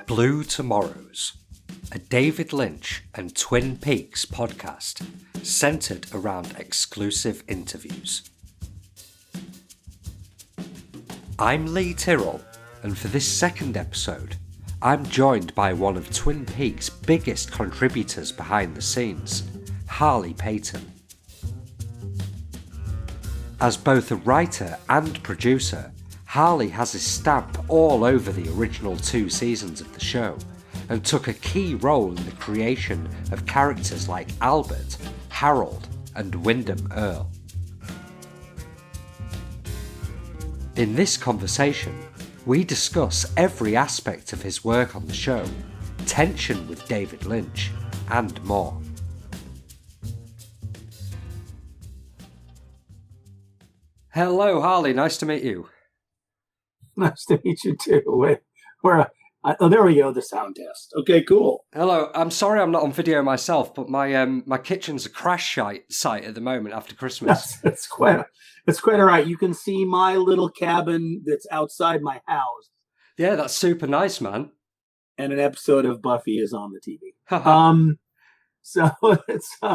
Blue Tomorrows, a David Lynch and Twin Peaks podcast centered around exclusive interviews. I'm Lee Tyrrell, and for this second episode, I'm joined by one of Twin Peaks' biggest contributors behind the scenes, Harley Peyton. As both a writer and producer, Harley has his stamp all over the original 2 seasons of the show, and took a key role in the creation of characters like Albert, Harold, and Windom Earle. In this conversation, we discuss every aspect of his work on the show, tension with David Lynch, and more. Hello, Harley. Nice to meet you. Nice to meet you too. There we go. The sound test. Okay, cool. Hello. I'm sorry I'm not on video myself, but my kitchen's a crash site at the moment after Christmas. It's quite all right. You can see my little cabin that's outside my house. Yeah, that's super nice, man. And an episode of Buffy is on the TV.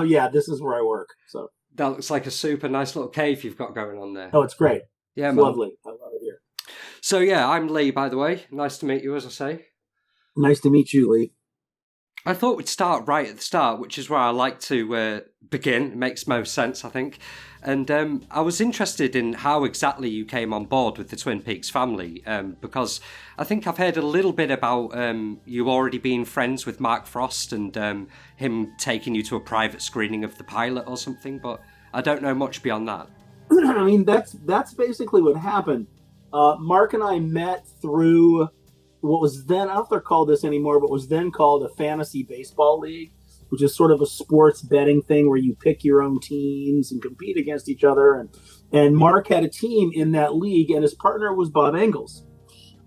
Yeah, this is where I work. So that looks like a super nice little cave you've got going on there. Oh, it's great. Yeah, it's lovely. I love it here. So yeah, I'm Lee, by the way. Nice to meet you, as I say. Nice to meet you, Lee. I thought we'd start right at the start, which is where I like to begin. It makes most sense, I think. And I was interested in how exactly you came on board with the Twin Peaks family, because I think I've heard a little bit about you already being friends with Mark Frost and him taking you to a private screening of the pilot or something, but I don't know much beyond that. I mean, that's basically what happened. Mark and I met through what was then, I don't know if they're called this anymore, but was then called a fantasy baseball league, which is sort of a sports betting thing where you pick your own teams and compete against each other. And Mark had a team in that league, and his partner was Bob Engels.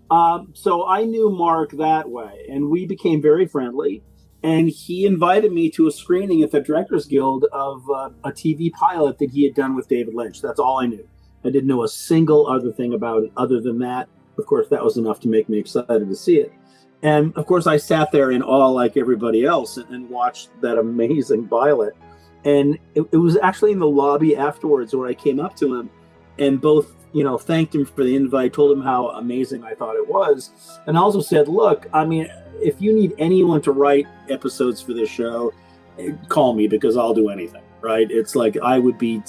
So I knew Mark that way, and we became very friendly. And he invited me to a screening at the Directors Guild of a TV pilot that he had done with David Lynch. That's all I knew. I didn't know a single other thing about it other than that. Of course, that was enough to make me excited to see it. And of course, I sat there in awe like everybody else and watched that amazing pilot. And it was actually in the lobby afterwards where I came up to him and both, thanked him for the invite, told him how amazing I thought it was. And also said, look, I mean, if you need anyone to write episodes for this show, call me because I'll do anything. Right? It's like it would be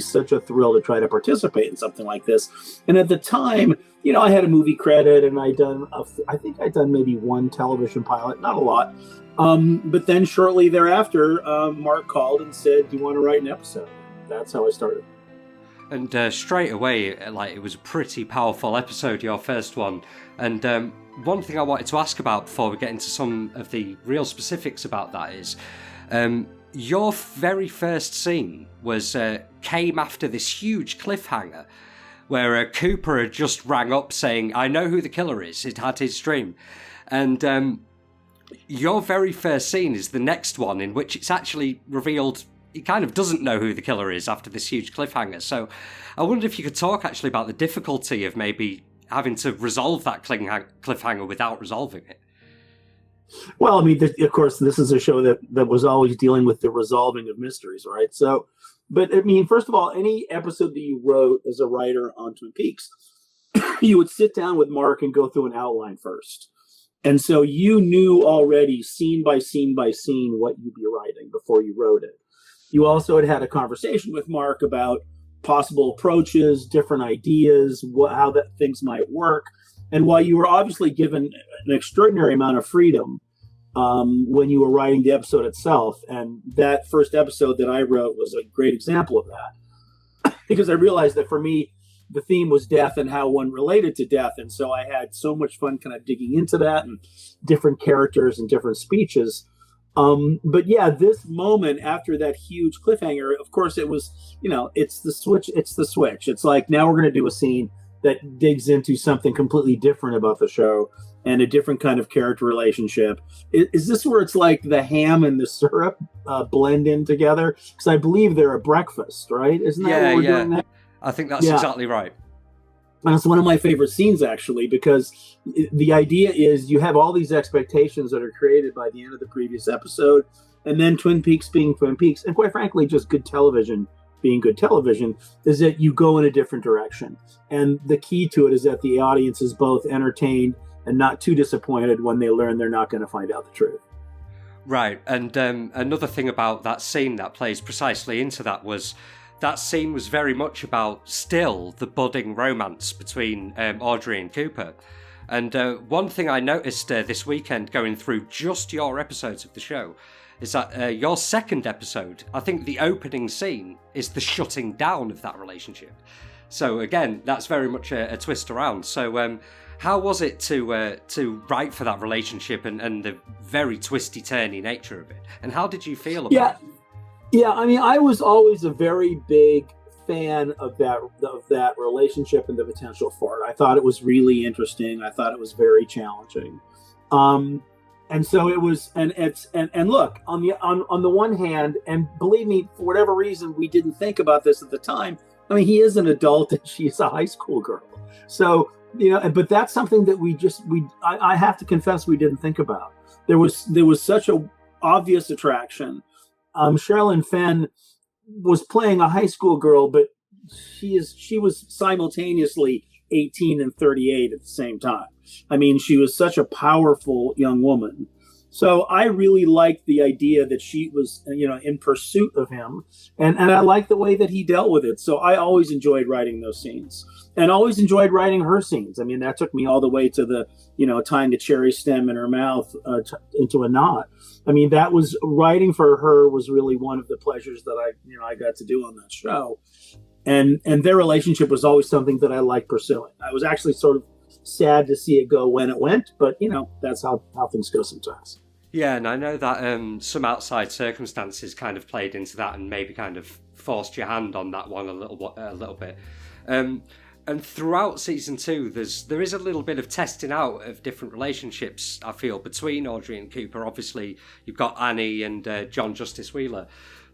such a thrill to try to participate in something like this. And at the time, I had a movie credit and I think I'd done maybe one television pilot, not a lot. But then shortly thereafter, Mark called and said, do you want to write an episode? That's how I started. And straight away, it was a pretty powerful episode, your first one. And one thing I wanted to ask about before we get into some of the real specifics about that is, your very first scene came after this huge cliffhanger where Cooper had just rang up saying, I know who the killer is. It had his dream. And your very first scene is the next one in which it's actually revealed he kind of doesn't know who the killer is after this huge cliffhanger. So I wondered if you could talk actually about the difficulty of maybe having to resolve that cliffhanger without resolving it. Well, I mean, of course, this is a show that was always dealing with the resolving of mysteries, right? So, but I mean, first of all, any episode that you wrote as a writer on Twin Peaks, you would sit down with Mark and go through an outline first. And so you knew already, scene by scene by scene, what you'd be writing before you wrote it. You also had a conversation with Mark about possible approaches, different ideas, how that things might work. And while you were obviously given an extraordinary amount of freedom when you were writing the episode itself, and that first episode that I wrote was a great example of that, because I realized that for me, the theme was death and how one related to death. And so I had so much fun kind of digging into that and different characters and different speeches. But yeah, this moment after that huge cliffhanger, of course, it was, it's the switch. It's like, now we're going to do a scene that digs into something completely different about the show and a different kind of character relationship. Is this where it's like the ham and the syrup blend in together? Because I believe they're a breakfast, right? Isn't that what we're doing there? I think that's exactly right. And it's one of my favorite scenes, actually, because the idea is you have all these expectations that are created by the end of the previous episode, and then Twin Peaks being Twin Peaks, and quite frankly, just good television being good television, is that you go in a different direction. And the key to it is that the audience is both entertained and not too disappointed when they learn they're not going to find out the truth. Right, and another thing about that scene that plays precisely into that was that scene was very much about still the budding romance between Audrey and Cooper. And one thing I noticed this weekend going through just your episodes of the show is that your second episode, I think the opening scene is the shutting down of that relationship. So again, that's very much a twist around. So how was it to write for that relationship and the very twisty-turny nature of it? And how did you feel about it? Yeah, I mean, I was always a very big fan of that relationship and the potential for it. I thought it was really interesting. I thought it was very challenging. And so it was, and look, on the one hand, and believe me, for whatever reason, we didn't think about this at the time. I mean, he is an adult and she's a high school girl. So, but that's something that I have to confess we didn't think about. There was such a obvious attraction. Sherilyn Fenn was playing a high school girl, but she was simultaneously 18 and 38 at the same time. I mean, she was such a powerful young woman. So I really liked the idea that she was, in pursuit of him. And I liked the way that he dealt with it. So I always enjoyed writing those scenes and always enjoyed writing her scenes. I mean, that took me all the way to the, tying the cherry stem in her mouth into a knot. I mean, that was writing for her was really one of the pleasures that I got to do on that show. And their relationship was always something that I liked pursuing. I was actually sort of sad to see it go when it went, but that's how things go sometimes. Yeah, and I know that some outside circumstances kind of played into that and maybe kind of forced your hand on that one a little bit. And throughout season 2, there is a little bit of testing out of different relationships, I feel, between Audrey and Cooper. Obviously, you've got Annie and John Justice Wheeler.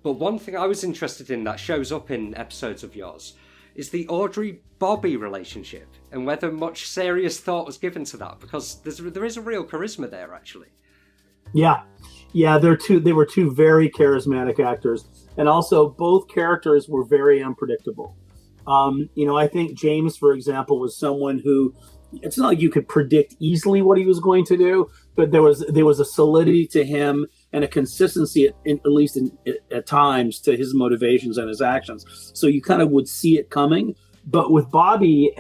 But one thing I was interested in that shows up in episodes of yours is the Audrey-Bobby relationship and whether much serious thought was given to that, because there is a real charisma there, actually. Yeah, they were two very charismatic actors, and also both characters were very unpredictable. I think James, for example, was someone who, it's not like you could predict easily what he was going to do, but there was a solidity to him and a consistency, at least at times, to his motivations and his actions. So you kind of would see it coming. But with Bobby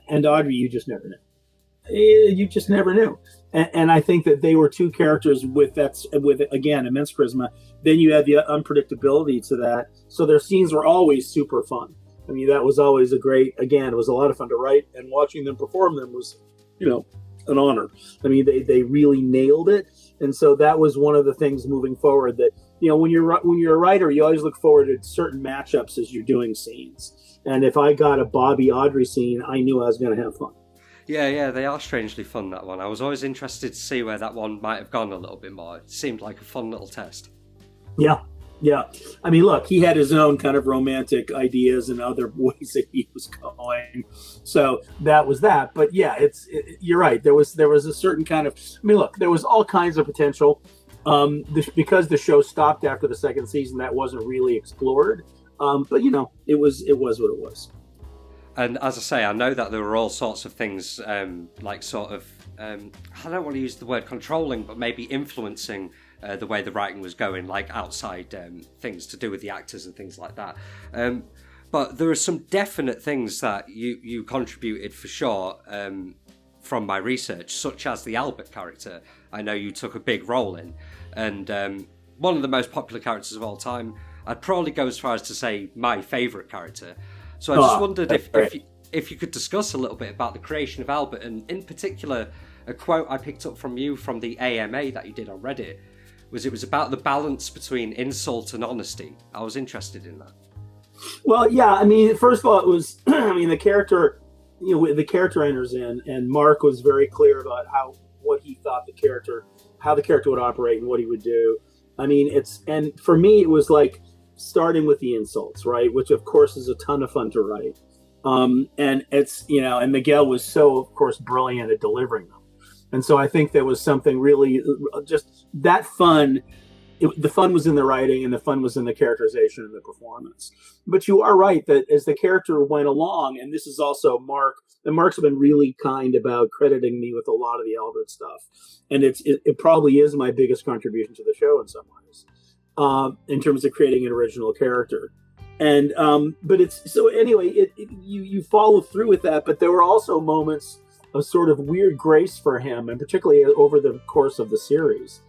and Audrey, you just never knew. You just never knew. And I think that they were two characters with again, immense charisma. Then you had the unpredictability to that. So their scenes were always super fun. I mean, that was always it was a lot of fun to write, and watching them perform them was, an honor. I mean, they really nailed it. And so that was one of the things moving forward that, when you're a writer, you always look forward to certain matchups as you're doing scenes. And if I got a Bobby Audrey scene, I knew I was going to have fun. Yeah, they are strangely fun, that one. I was always interested to see where that one might have gone a little bit more. It seemed like a fun little test. Yeah. I mean, look, he had his own kind of romantic ideas and other ways that he was going. So that was that. But yeah, you're right. There was a certain kind of, I mean, look, there was all kinds of potential. Because the show stopped after the second season, that wasn't really explored. But it was what it was. And as I say, I know that there were all sorts of things, like sort of, I don't want to use the word controlling, but maybe influencing the way the writing was going, like outside things to do with the actors and things like that. But there are some definite things that you contributed for sure from my research, such as the Albert character. I know you took a big role in, and one of the most popular characters of all time. I'd probably go as far as to say my favourite character. So I just wondered if you could discuss a little bit about the creation of Albert, and in particular, a quote I picked up from you from the AMA that you did on Reddit it was about the balance between insult and honesty. I was interested in that. Well, yeah, I mean, first of all, it was, the character, the character enters in, and Mark was very clear about what he thought how the character would operate and what he would do. I mean, and for me, it was like starting with the insults, right? Which of course is a ton of fun to write. And it's, and Miguel was so, of course, brilliant at delivering them. And so I think there was something really just that fun. The fun was in the writing, and the fun was in the characterization and the performance. But you are right that as the character went along, and this is also Mark, and Mark's been really kind about crediting me with a lot of the Albert stuff. And it probably is my biggest contribution to the show in some ways, in terms of creating an original character. And but it's so anyway, you follow through with that. But there were also moments of sort of weird grace for him, and particularly over the course of the series.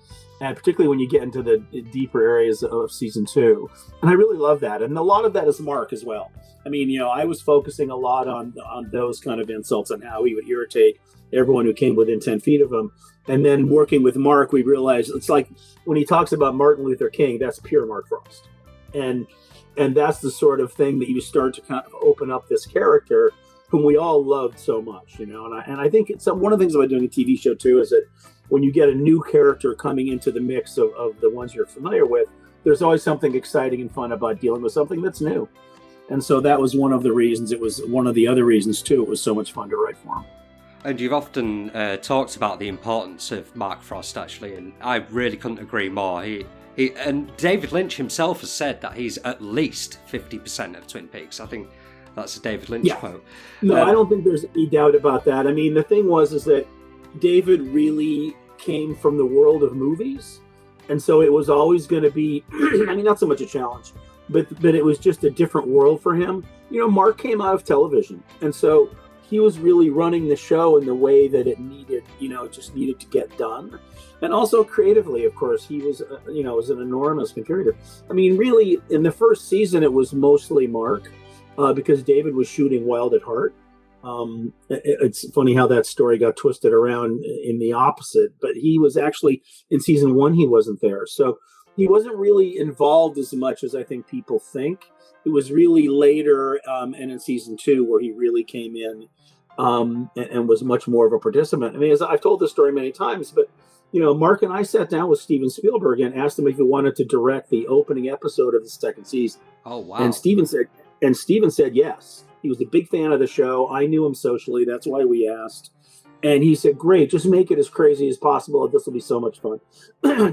And particularly when you get into the deeper areas of season 2. And I really love that. And a lot of that is Mark as well. I mean, I was focusing a lot on those kind of insults and how he would irritate everyone who came within 10 feet of him. And then working with Mark, we realized it's like when he talks about Martin Luther King, that's pure Mark Frost. And that's the sort of thing that you start to kind of open up this character whom we all loved so much, And I think it's one of the things about doing a TV show too is that when you get a new character coming into the mix of the ones you're familiar with, there's always something exciting and fun about dealing with something that's new. And so that was one of the reasons. It was one of the other reasons too. It was so much fun to write for him. And you've often talked about the importance of Mark Frost, actually, and I really couldn't agree more. He and David Lynch himself has said that he's at least 50% of Twin Peaks. I think that's a David Lynch quote. No, I don't think there's any doubt about that. I mean, the thing is that David really came from the world of movies, and so it was always going to be I mean, not so much a challenge, but it was just a different world for him. Mark came out of television, and so he was really running the show in the way that it needed, just needed to get done. And also creatively, of course, he was was an enormous contributor. I mean, really, in the first season it was mostly Mark, because David was shooting Wild at Heart. It's funny how that story got twisted around in the opposite, but he was actually in season 1, he wasn't there. So he wasn't really involved as much as I think people think. It was really later, and in season 2 where he really came in, and was much more of a participant. I mean, as I've told this story many times, but Mark and I sat down with Steven Spielberg and asked him if he wanted to direct the opening episode of the second season. Oh, wow. And Steven said yes. He was a big fan of the show. I knew him socially. That's why we asked. And he said, great, just make it as crazy as possible. This will be so much fun.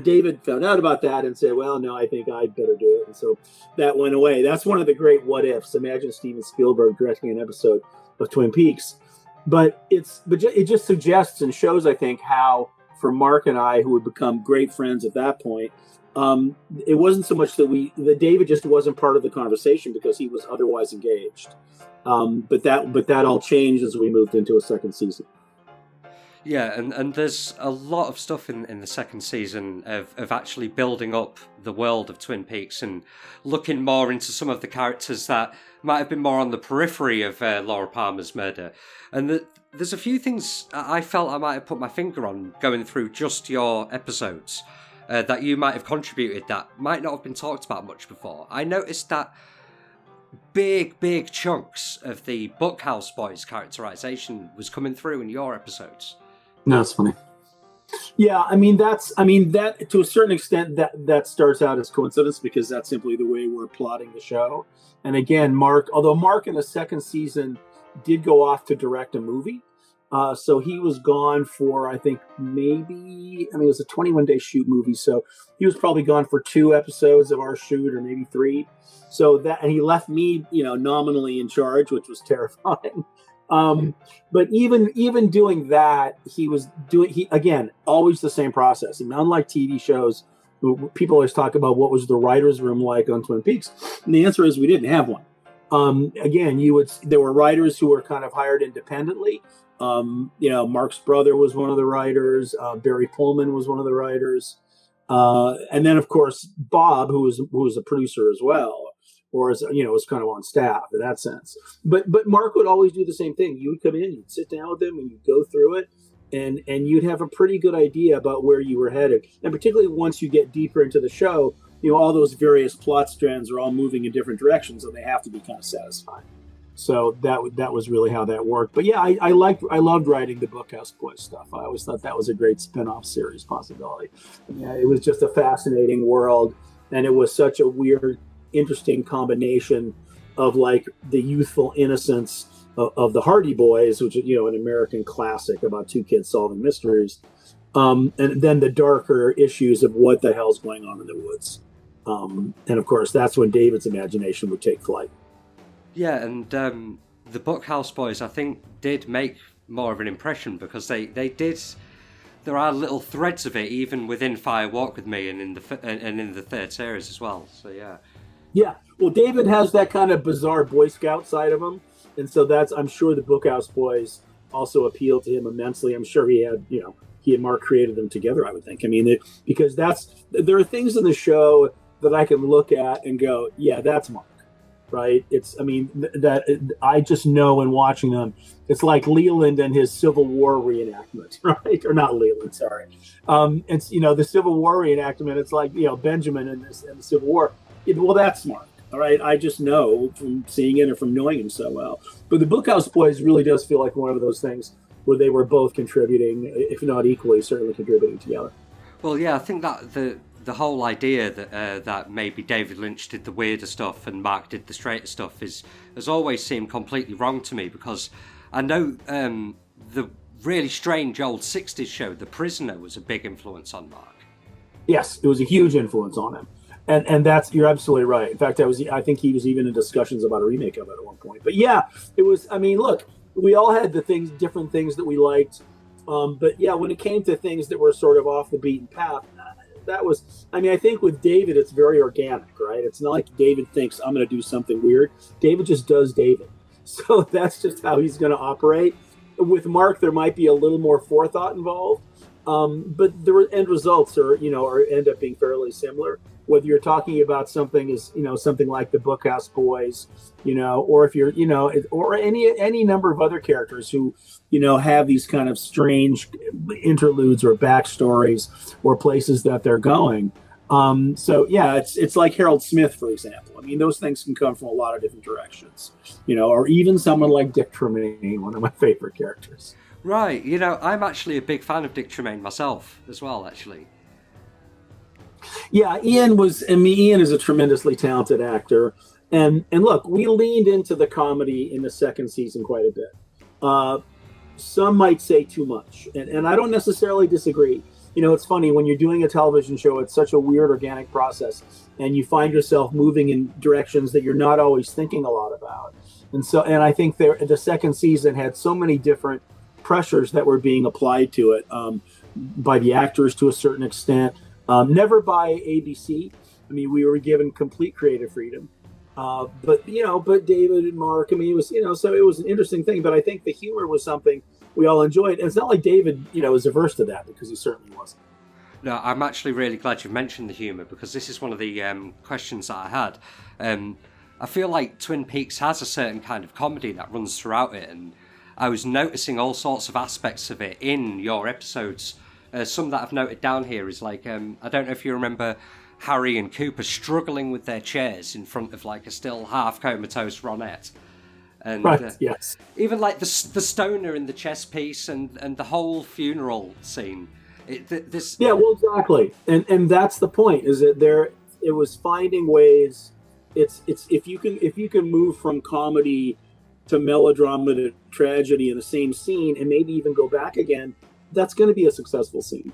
David found out about that and said, well, no, I think I'd better do it. And so that went away. That's one of the great what ifs. Imagine Steven Spielberg directing an episode of Twin Peaks. But it just suggests and shows, I think, how for Mark and I, who had become great friends at that point, it wasn't so much that David just wasn't part of the conversation because he was otherwise engaged. But that all changed as we moved into a second season. Yeah, and there's a lot of stuff in the second season of actually building up the world of Twin Peaks and looking more into some of the characters that might have been more on the periphery of Laura Palmer's murder. And there's a few things I felt I might have put my finger on going through just your episodes that you might have contributed that might not have been talked about much before. I noticed that big chunks of the Bookhouse Boys characterization was coming through in your episodes. No, it's funny. Yeah, I mean that to a certain extent that starts out as coincidence because that's simply the way we're plotting the show. And again, although Mark in the second season did go off to direct a movie, so he was gone for I think it was a 21-day shoot movie, so he was probably gone for 2 episodes of our shoot or maybe 3. So and he left me, nominally in charge, which was terrifying. But even doing that, again, always the same process. And unlike TV shows, people always talk about what was the writer's room like on Twin Peaks. And the answer is we didn't have one. Again, there were writers who were kind of hired independently. Mark's brother was one of the writers. Barry Pullman was one of the writers. And then of course, Bob, who was a producer as well. Or was kind of on staff in that sense. But Mark would always do the same thing. You would come in, you'd sit down with him, and you'd go through it, and you'd have a pretty good idea about where you were headed. And particularly once you get deeper into the show, all those various plot strands are all moving in different directions, and they have to be kind of satisfying. So that was really how that worked. But yeah, I loved writing the Bookhouse Boys stuff. I always thought that was a great spin-off series possibility. Yeah, it was just a fascinating world, and it was such a weird, interesting combination of like the youthful innocence of the Hardy Boys, which is, an American classic about two kids solving mysteries, and then the darker issues of what the hell's going on in the woods. And of course, that's when David's imagination would take flight. Yeah, and the Bookhouse Boys, I think, did make more of an impression because they did. There are little threads of it even within Fire Walk with Me and in the third series as well. So yeah. Yeah, well, David has that kind of bizarre Boy Scout side of him, and so I'm sure the Bookhouse Boys also appealed to him immensely. I'm sure he and Mark created them together, I would think. I mean, because there are things in the show that I can look at and go, yeah, that's Mark, right? That I just know in watching them, it's like Leland and his Civil War reenactment, right? Or not Leland, sorry. It's, the Civil War reenactment, it's like, Benjamin and the Civil War. Well, that's Mark, all right? I just know from seeing it or from knowing him so well. But the Bookhouse Boys really does feel like one of those things where they were both contributing, if not equally, certainly contributing together. Well, yeah, I think that the whole idea that maybe David Lynch did the weirder stuff and Mark did the straighter stuff has always seemed completely wrong to me, because I know the really strange old 60s show, The Prisoner, was a big influence on Mark. Yes, it was a huge influence on him. And you're absolutely right. In fact, I think he was even in discussions about a remake of it at one point. But yeah, it was, look, we all had different things that we liked. But yeah, when it came to things that were sort of off the beaten path, that was, I think with David, it's very organic, right? It's not like David thinks I'm going to do something weird. David just does David. So that's just how he's going to operate. With Mark, there might be a little more forethought involved. But the end results are end up being fairly similar. Whether you're talking about something something like the Bookhouse Boys, or if you're, or any number of other characters who, have these kind of strange interludes or backstories or places that they're going. So yeah, it's like Harold Smith, for example. Those things can come from a lot of different directions, or even someone like Dick Tremaine, one of my favorite characters. Right. I'm actually a big fan of Dick Tremaine myself as well, actually. Yeah, Ian is a tremendously talented actor. And look, we leaned into the comedy in the second season quite a bit. Some might say too much. And I don't necessarily disagree. It's funny, when you're doing a television show, it's such a weird organic process. And you find yourself moving in directions that you're not always thinking a lot about. And I think the second season had so many different pressures that were being applied to it by the actors to a certain extent. Never by ABC. We were given complete creative freedom. But David and Mark, it was, so it was an interesting thing. But I think the humor was something we all enjoyed. And it's not like David, is averse to that, because he certainly wasn't. No, I'm actually really glad you mentioned the humor, because this is one of the questions that I had. I feel like Twin Peaks has a certain kind of comedy that runs throughout it. And I was noticing all sorts of aspects of it in your episodes. Some that I've noted down here is like, I don't know if you remember Harry and Cooper struggling with their chairs in front of like a still half comatose Ronette. And, right, yes. Even like the stoner in the chess piece and the whole funeral scene. Yeah, well, exactly. And that's the point, is that it was finding ways. It's if you can move from comedy to melodrama to tragedy in the same scene, and maybe even go back again, that's going to be a successful scene,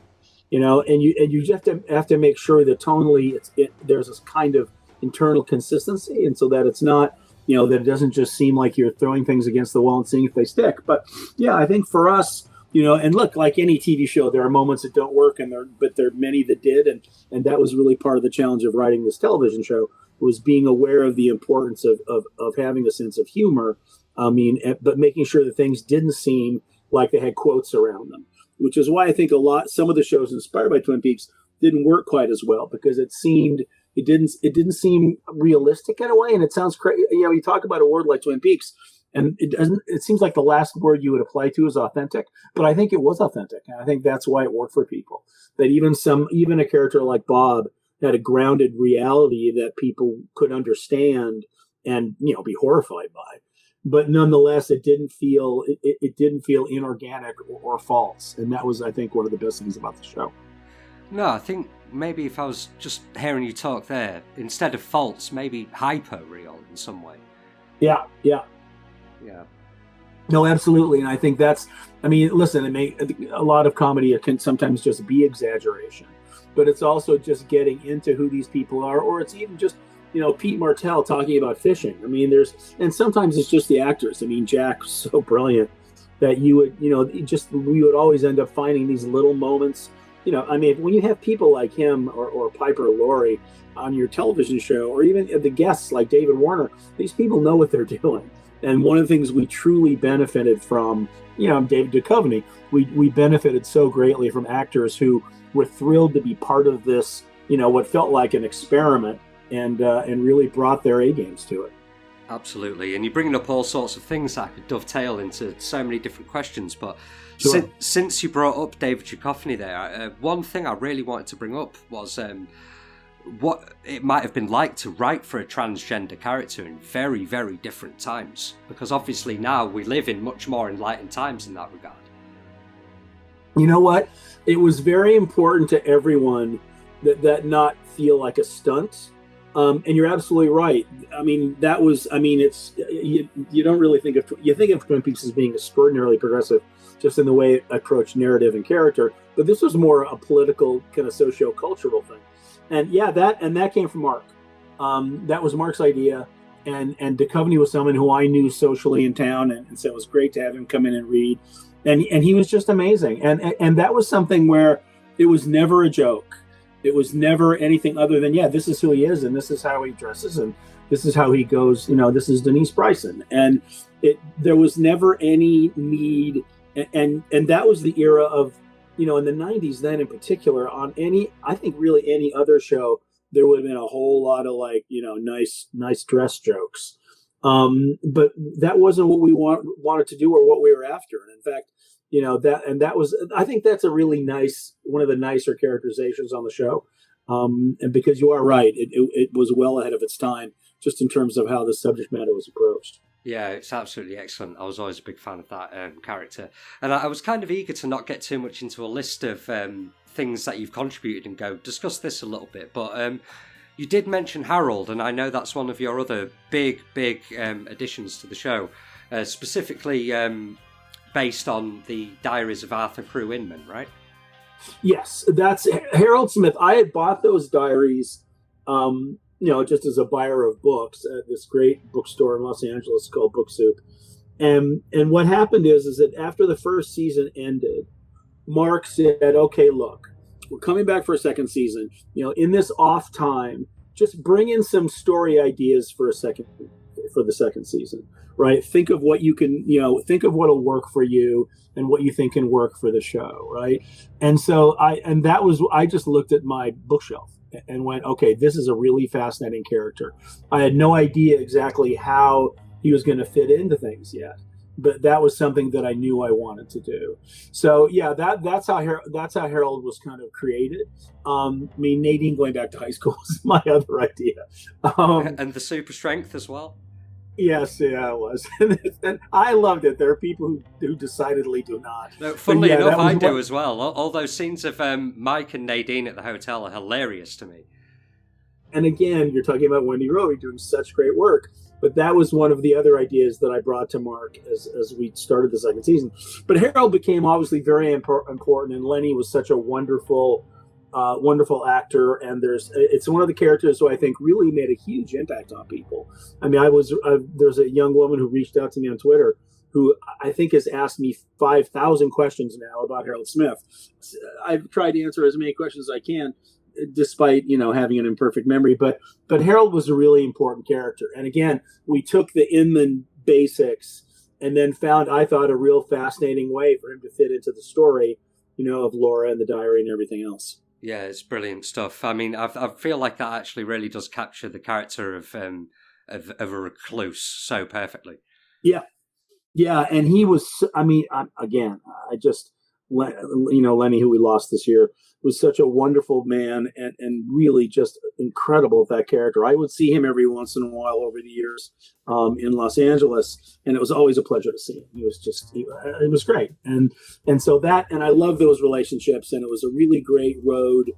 and you just have to make sure that tonally there's this kind of internal consistency, and so that it's not, that it doesn't just seem like you're throwing things against the wall and seeing if they stick. But yeah, I think for us, and look, like any TV show, there are moments that don't work, but there are many that did, and that was really part of the challenge of writing this television show, was being aware of the importance of having a sense of humor. But making sure that things didn't seem like they had quotes around them, which is why I think some of the shows inspired by Twin Peaks didn't work quite as well, because it didn't seem realistic in a way. And it sounds crazy. You talk about a word like Twin Peaks, and it seems like the last word you would apply to is authentic, but I think it was authentic. And I think that's why it worked for people, that even a character like Bob had a grounded reality that people could understand and, be horrified by. But nonetheless, it didn't feel inorganic or false, and that was, I think, one of the best things about the show. No, I think maybe if I was just hearing you talk there, instead of false, maybe hyper real in some way. Yeah, yeah. Yeah. No, absolutely. And I think that's, I mean, listen, a lot of comedy can sometimes just be exaggeration, but it's also just getting into who these people are, or it's even just, Pete Martell talking about fishing. I mean, and sometimes it's just the actors. I mean, Jack's so brilliant that you would, we would always end up finding these little moments. I mean, when you have people like him or Piper Laurie on your television show, or even the guests like David Warner, these people know what they're doing. And one of the things we truly benefited from, David Duchovny, we benefited so greatly from actors who were thrilled to be part of this, what felt like an experiment, and really brought their A games to it. Absolutely. And you're bringing up all sorts of things that could dovetail into so many different questions. But Sure. since you brought up David Duchovny there, one thing I really wanted to bring up was what it might have been like to write for a transgender character in very, very different times. Because obviously now we live in much more enlightened times in that regard. You know what? It was very important to everyone that not feel like a stunt. And you're absolutely right. I mean, it's, you don't really think of Twin Peaks as being extraordinarily progressive just in the way it approached narrative and character. But this was more a political kind of socio-cultural thing. And yeah, that came from Mark. That was Mark's idea. And Duchovny was someone who I knew socially in town. And so it was great to have him come in and read. And he was just amazing. And that was something where it was never a joke. It was never anything other than, this is who he is, and this is how he dresses, and this is how he goes, this is Denise Bryson. And there was never any need, and that was the era of, in the 90s then in particular, on I think really any other show, there would have been a whole lot of nice dress jokes. But that wasn't what we wanted to do or what we were after. And in fact, that was, I think that's a really nice, one of the nicer characterizations on the show. And because you are right, it was well ahead of its time, just in terms of how the subject matter was approached. Yeah, it's absolutely excellent. I was always a big fan of that character. And I was kind of eager to not get too much into a list of things that you've contributed and go discuss this a little bit. But you did mention Harold, and I know that's one of your other big additions to the show, specifically based on the Diaries of Arthur Crewe Inman, right? Yes, that's Harold Smith. I had bought those diaries, just as a buyer of books at this great bookstore in Los Angeles called Book Soup. And what happened is that after the first season ended, Mark said, okay, look, we're coming back for a second season. In this off time, just bring in some story ideas for the second season. Right. Think of what you can, think of what'll work for you and what you think can work for the show. Right. And so I just looked at my bookshelf and went, okay, this is a really fascinating character. I had no idea exactly how he was going to fit into things yet, but that was something that I knew I wanted to do. So yeah, that's how Harold was kind of created. Nadine going back to high school was my other idea. And the super strength as well. Yes, yeah, it was. And I loved it. There are people who decidedly do not. No, funnily enough, I do as well. All those scenes of Mike and Nadine at the hotel are hilarious to me. And again, you're talking about Wendy Rowe doing such great work. But that was one of the other ideas that I brought to Mark as we started the second season. But Harold became obviously very important, and Lenny was such a wonderful actor, and it's one of the characters who I think really made a huge impact on people. I mean, there's a young woman who reached out to me on Twitter who I think has asked me 5,000 questions now about Harold Smith. I've tried to answer as many questions as I can, despite having an imperfect memory. But Harold was a really important character, and again, we took the Inman basics and then found, I thought, a real fascinating way for him to fit into the story, of Laura and the diary and everything else. Yeah, it's brilliant stuff. I mean, I feel like that actually really does capture the character of a recluse so perfectly. Yeah, and he was. I mean, Lenny, who we lost this year, was such a wonderful man and really just incredible, that character. I would see him every once in a while over the years in Los Angeles, and it was always a pleasure to see him. It was great. And so I love those relationships, and it was a really great road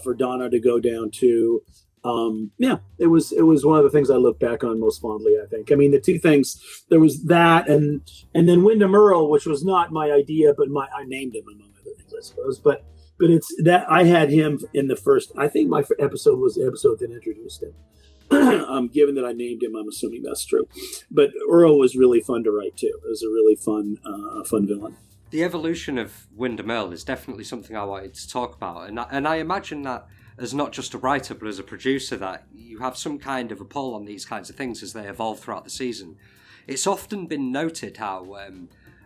for Donna to go down to. Yeah, it was one of the things I look back on most fondly. I think. I mean, the two things, there was that, and then Windom Earle, which was not my idea, but I named him among other things, I suppose. But it's that I had him in the first. I think my episode was the episode that introduced him. Given that I named him, I'm assuming that's true. But Earl was really fun to write too. It was a really fun villain. The evolution of Windom Earle is definitely something I wanted to talk about, and I imagine that as not just a writer but as a producer, that you have some kind of a pull on these kinds of things as they evolve throughout the season. It's often been noted how,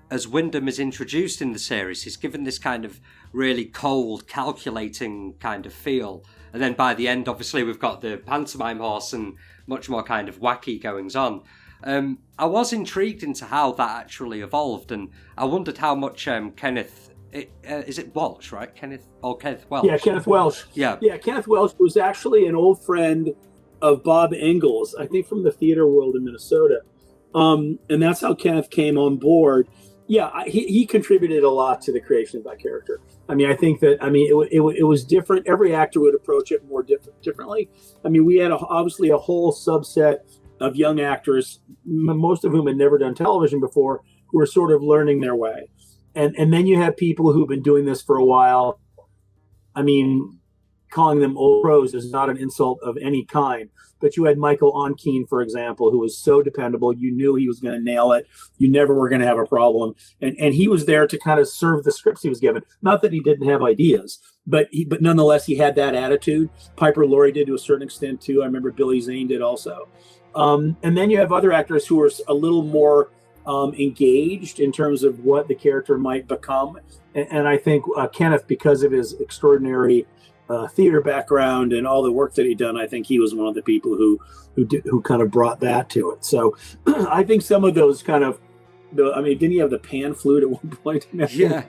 as Windom is introduced in the series, he's given this kind of really cold, calculating kind of feel. And then by the end, obviously, we've got the pantomime horse and much more kind of wacky goings on. I was intrigued into how that actually evolved, and I wondered how much Kenneth... is it Welsh, right? Kenneth Welsh? Yeah, Kenneth Welsh. Yeah, Kenneth Welsh was actually an old friend of Bob Engels, I think from the theater world in Minnesota. And that's how Kenneth came on board. Yeah, he contributed a lot to the creation of that character. I mean, I think that, it was different. Every actor would approach it more differently. I mean, we had obviously a whole subset of young actors, most of whom had never done television before, who were sort of learning their way. And then you have people who've been doing this for a while. I mean, calling them old pros is not an insult of any kind. But you had Michael Onkeen, for example, who was so dependable. You knew he was going to nail it. You never were going to have a problem. And he was there to kind of serve the scripts he was given. Not that he didn't have ideas, but nonetheless, he had that attitude. Piper Laurie did to a certain extent, too. I remember Billy Zane did also. And then you have other actors who are a little more engaged in terms of what the character might become. And I think Kenneth, because of his extraordinary theater background and all the work that he'd done, I think he was one of the people who kind of brought that to it. So I think some of those kind of, didn't he have the pan flute at one point? Yeah.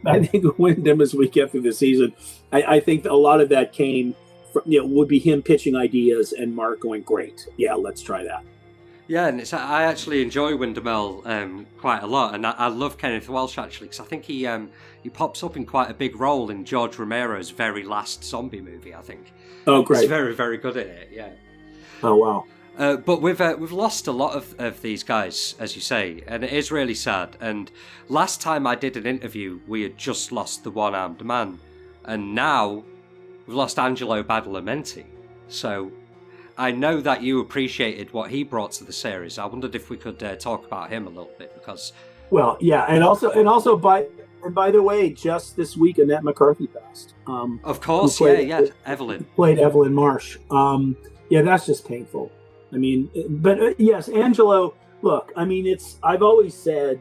I think Windom, as we get through the season, I think a lot of that came from, would be him pitching ideas and Mark going, great, yeah, let's try that. Yeah, and I actually enjoy Windom Earle quite a lot, and I love Kenneth Welsh actually, because I think he pops up in quite a big role in George Romero's very last zombie movie, I think. Oh, great. He's very, very good at it, yeah. Oh, wow. But we've lost a lot of these guys, as you say, and it is really sad. And last time I did an interview, we had just lost the one-armed man, and now we've lost Angelo Badalamenti. So I know that you appreciated what he brought to the series. I wondered if we could talk about him a little bit, because... Well, yeah, and also by the way, just this week, Annette McCarthy passed. Of course, yeah, Evelyn. Played Evelyn Marsh. Yeah, that's just painful. I mean, but yes, Angelo, look, I mean, I've always said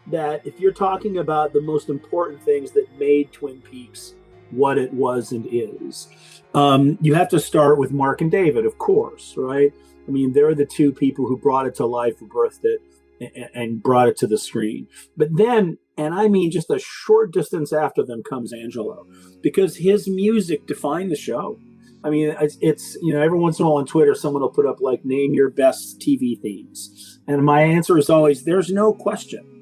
that if you're talking about the most important things that made Twin Peaks what it was and is, you have to start with Mark and David, of course, right? I mean, they're the two people who brought it to life, who birthed it, and brought it to the screen. But then, and I mean just a short distance after them, comes Angelo, because his music defined the show. I mean, it's every once in a while on Twitter, someone will put up, like, name your best TV themes. And my answer is always, there's no question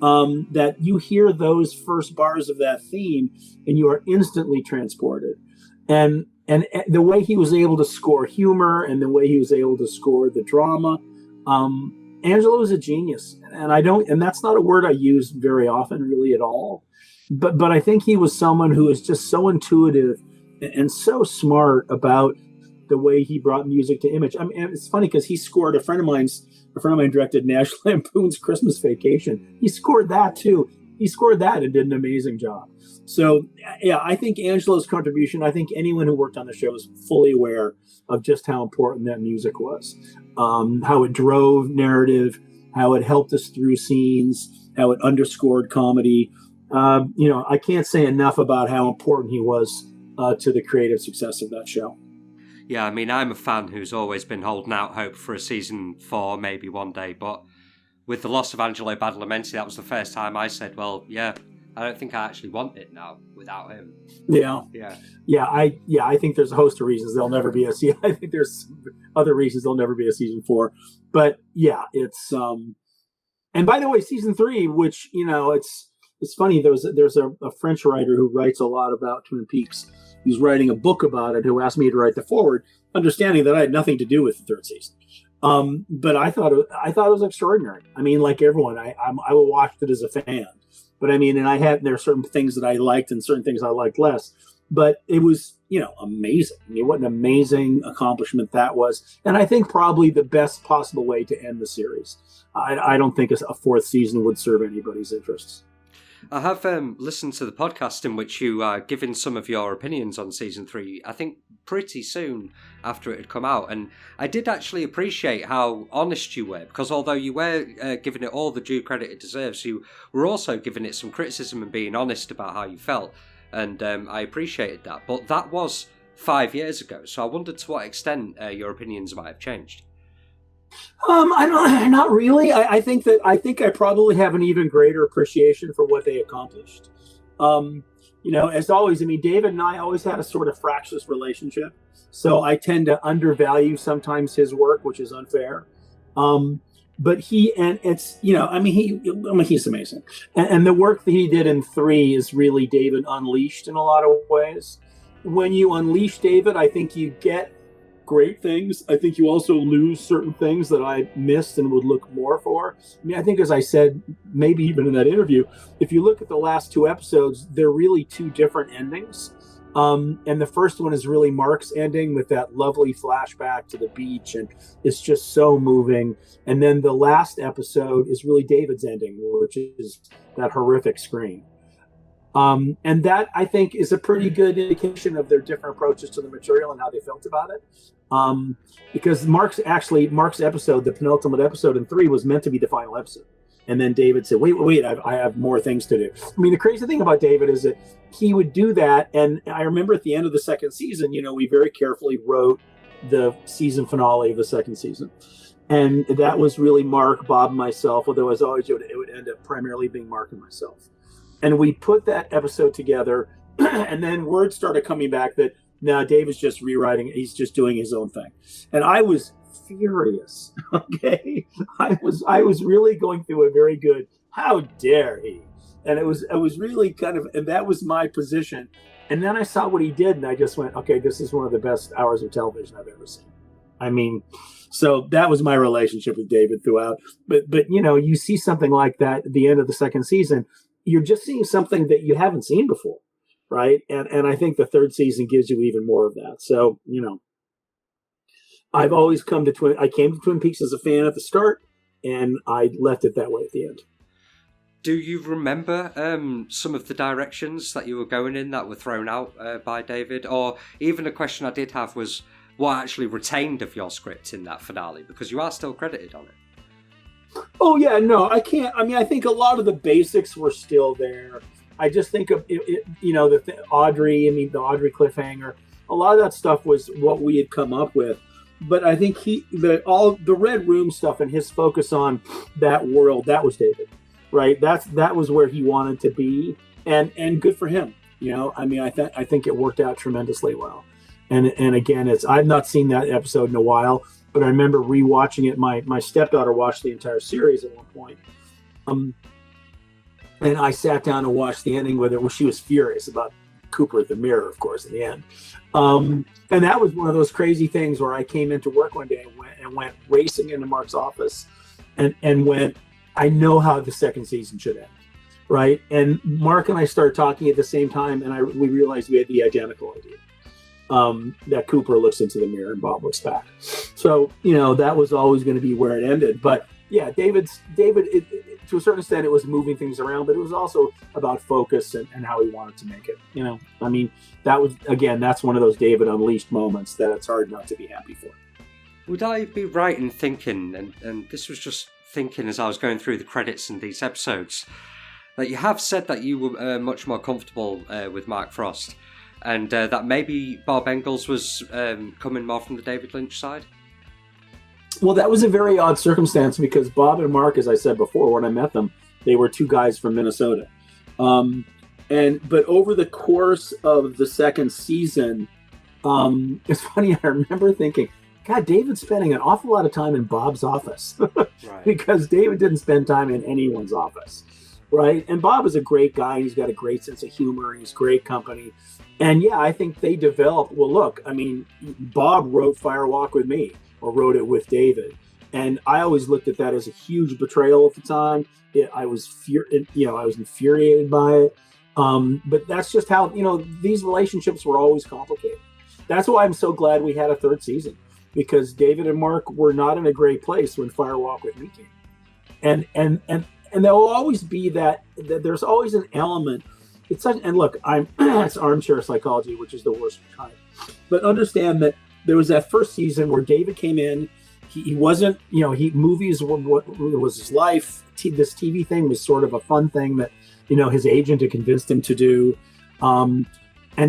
that you hear those first bars of that theme and you are instantly transported. And the way he was able to score humor and the way he was able to score the drama, Angelo is a genius. And that's not a word I use very often, really, at all. But I think he was someone who is just so intuitive and so smart about the way he brought music to image. I mean, it's funny because he scored a friend of mine directed National Lampoon's Christmas Vacation. He scored that too. He scored that and did an amazing job. So yeah, I think Angelo's contribution, I think anyone who worked on the show is fully aware of just how important that music was, how it drove narrative, how it helped us through scenes, how it underscored comedy. I can't say enough about how important he was to the creative success of that show. Yeah, I mean, I'm a fan who's always been holding out hope for a season 4, maybe one day, but with the loss of Angelo Badalamenti, that was the first time I said, well, yeah, I don't think I actually want it now without him. I think there's a host of reasons there'll never be a season. I think there's other reasons there'll never be a season 4. But yeah, it's and by the way, season 3, which, it's funny, there's a French writer who writes a lot about Twin Peaks, who's writing a book about it, who asked me to write the foreword, understanding that I had nothing to do with the third season. But I thought it was extraordinary. I mean, like everyone, I watched it as a fan. But I mean, there are certain things that I liked and certain things I liked less. But it was, amazing. I mean, what an amazing accomplishment that was. And I think probably the best possible way to end the series. I don't think a fourth season would serve anybody's interests. I have listened to the podcast in which you given some of your opinions on season 3, I think pretty soon after it had come out. And I did actually appreciate how honest you were, because although you were giving it all the due credit it deserves, you were also giving it some criticism and being honest about how you felt. And I appreciated that. But that was 5 years ago, so I wondered to what extent your opinions might have changed. Not really. I think I probably have an even greater appreciation for what they accomplished. As always, I mean, David and I always had a sort of fractious relationship. So I tend to undervalue sometimes his work, which is unfair. But he's amazing. And the work that he did in 3 is really David unleashed in a lot of ways. When you unleash David, I think you get great things. I think you also lose certain things that I missed and would look more for. I mean, I think, as I said, maybe even in that interview, if you look at the last 2 episodes, they're really 2 different endings. And the first one is really Mark's ending with that lovely flashback to the beach, and it's just so moving. And then the last episode is really David's ending, which is that horrific scream. And that, I think, is a pretty good indication of their different approaches to the material and how they felt about it. Because Mark's episode, the penultimate episode in 3, was meant to be the final episode. And then David said, wait, I have more things to do. I mean, the crazy thing about David is that he would do that. And I remember at the end of the second season, we very carefully wrote the season finale of the second season. And that was really Mark, Bob, and myself, although as always, it would end up primarily being Mark and myself. And we put that episode together, and then word started coming back that, now David's just rewriting it. He's just doing his own thing. And I was furious. Okay. I was really going through a very good, how dare he? And it was really and that was my position. And then I saw what he did, and I just went, okay, this is one of the best hours of television I've ever seen. I mean, so that was my relationship with David throughout. But you see something like that at the end of the second season, you're just seeing something that you haven't seen before. Right. And I think the third season gives you even more of that. So, I've always I came to Twin Peaks as a fan at the start, and I left it that way at the end. Do you remember some of the directions that you were going in that were thrown out by David? Or even a question I did have was what actually retained of your script in that finale? Because you are still credited on it. Oh, yeah, no, I can't. I mean, I think a lot of the basics were still there. I just think of Audrey. I mean, the Audrey cliffhanger. A lot of that stuff was what we had come up with, but I think the Red Room stuff and his focus on that world, that was David, right? That was where he wanted to be, and good for him. I mean, I think it worked out tremendously well. And again, I've not seen that episode in a while, but I remember rewatching it. My stepdaughter watched the entire series at one point. And I sat down and watched the ending with her. Well, she was furious about Cooper at the mirror, of course, in the end. And that was one of those crazy things where I came into work one day and went racing into Mark's office and went, I know how the second season should end, right? And Mark and I started talking at the same time, and we realized we had the identical idea. That Cooper looks into the mirror and Bob looks back. So, that was always going to be where it ended. But yeah, David, to a certain extent, it was moving things around, but it was also about focus and how he wanted to make it. I mean, that's one of those David unleashed moments that it's hard not to be happy for. Would I be right in thinking, and this was just thinking as I was going through the credits in these episodes, that you have said that you were much more comfortable with Mark Frost, and that maybe Bob Engels was coming more from the David Lynch side? Well, that was a very odd circumstance because Bob and Mark, as I said before, when I met them, they were 2 guys from Minnesota. But over the course of the second season, it's funny, I remember thinking, God, David's spending an awful lot of time in Bob's office. Right. Because David didn't spend time in anyone's office. right? And Bob is a great guy. He's got a great sense of humor. He's great company. And yeah, I think they developed. Well, look, I mean, Bob wrote Fire Walk with Me, or wrote it with David, and I always looked at that as a huge betrayal at the time. I was I was infuriated by it. But that's just how these relationships were always complicated. That's why I'm so glad we had a third season, because David and Mark were not in a great place when Fire Walk with Me came, and there will always be that there's always an element. And look, it's armchair psychology, which is the worst kind. But understand that there was that first season where David came in. He wasn't, movies were what was his life. This TV thing was sort of a fun thing that, his agent had convinced him to do. And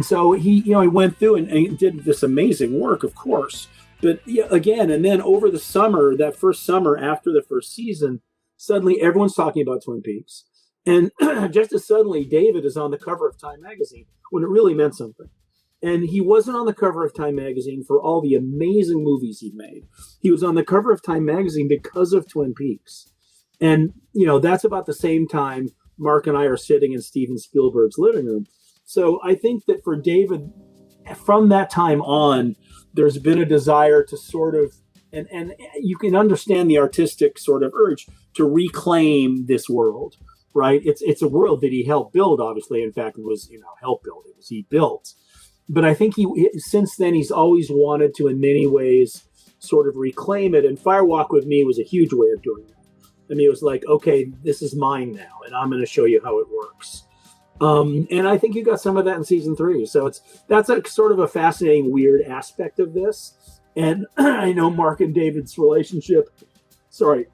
so he went through and he did this amazing work, of course. But again, and then over the summer, that first summer after the first season, suddenly everyone's talking about Twin Peaks. And just as suddenly, David is on the cover of Time magazine when it really meant something. And he wasn't on the cover of Time magazine for all the amazing movies he'd made. He was on the cover of Time magazine because of Twin Peaks. And, that's about the same time Mark and I are sitting in Steven Spielberg's living room. So I think that for David, from that time on, there's been a desire to sort of, and you can understand the artistic sort of urge to reclaim this world. Right, it's a world that he helped build. Obviously, in fact, it was helped build. It was he built. But I think since then he's always wanted to, in many ways, sort of reclaim it. And Fire Walk with Me was a huge way of doing that. I mean, it was like, okay, this is mine now, and I'm going to show you how it works. And I think you got some of that in season 3. So that's a sort of a fascinating, weird aspect of this. And I know Mark and David's relationship. Sorry.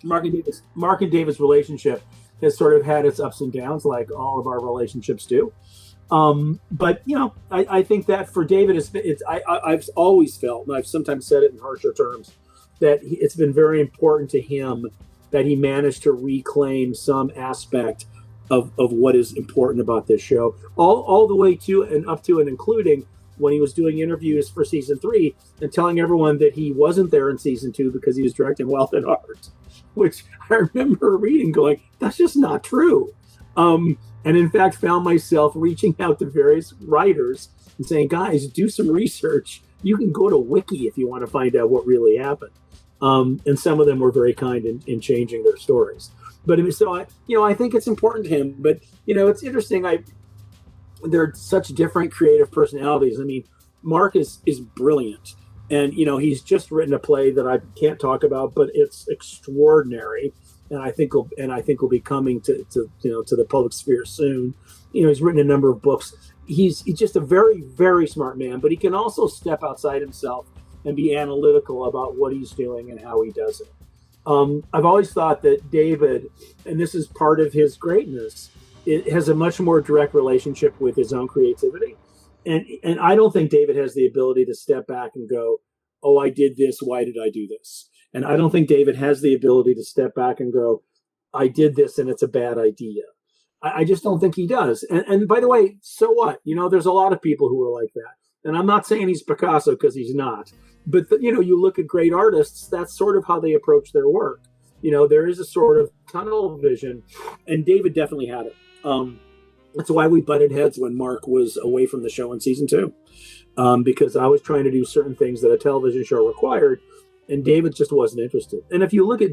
Mark and David's relationship has sort of had its ups and downs, like all of our relationships do. But I think that for David, I've always felt, and I've sometimes said it in harsher terms, that it's been very important to him that he managed to reclaim some aspect of what is important about this show, all the way to and up to and including when he was doing interviews for season 3 and telling everyone that he wasn't there in season 2 because he was directing Wealth and Art, which I remember reading going, that's just not true. And in fact, found myself reaching out to various writers and saying, guys, do some research. You can go to Wiki if you want to find out what really happened. And some of them were very kind in changing their stories. But so I think it's important to him. But, it's interesting. They're such different creative personalities. I mean, Mark is brilliant. And, he's just written a play that I can't talk about, but it's extraordinary. And I think will be coming to the public sphere soon. He's written a number of books. He's just a very, very smart man, but he can also step outside himself and be analytical about what he's doing and how he does it. I've always thought that David, and this is part of his greatness, it has a much more direct relationship with his own creativity. And I don't think David has the ability to step back and go, oh, I did this. Why did I do this? And I don't think David has the ability to step back and go, I did this and it's a bad idea. I just don't think he does. And by the way, so what? There's a lot of people who are like that. And I'm not saying he's Picasso because he's not. But, you look at great artists, that's sort of how they approach their work. There is a sort of tunnel vision. And David definitely had it. That's why we butted heads when Mark was away from the show in season 2. Because I was trying to do certain things that a television show required. And David just wasn't interested. And if you look at,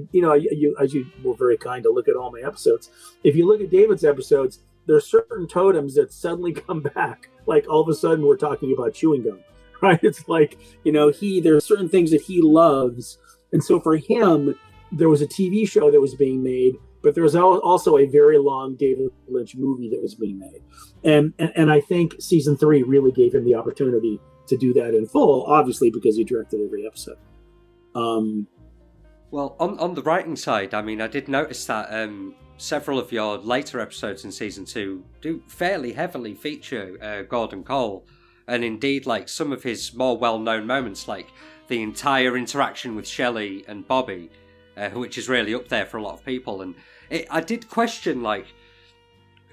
as you were very kind to look at all my episodes, if you look at David's episodes, there's certain totems that suddenly come back. Like all of a sudden we're talking about chewing gum, right? It's like, there's certain things that he loves. And so for him, there was a TV show that was being made, but there was also a very long David Lynch movie that was being made. And I think season 3 really gave him the opportunity to do that in full, obviously because he directed every episode. Well, on the writing side, I mean, I did notice that several of your later episodes in season 2 do fairly heavily feature Gordon Cole, and indeed, like some of his more well-known moments, like the entire interaction with Shelley and Bobby, which is really up there for a lot of people. And I did question, like,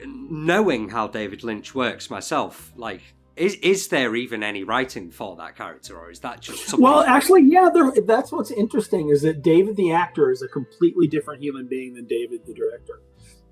knowing how David Lynch works myself, like, Is there even any writing for that character, or is that just something? Well, actually, yeah, that's what's interesting is that David the actor is a completely different human being than David the director.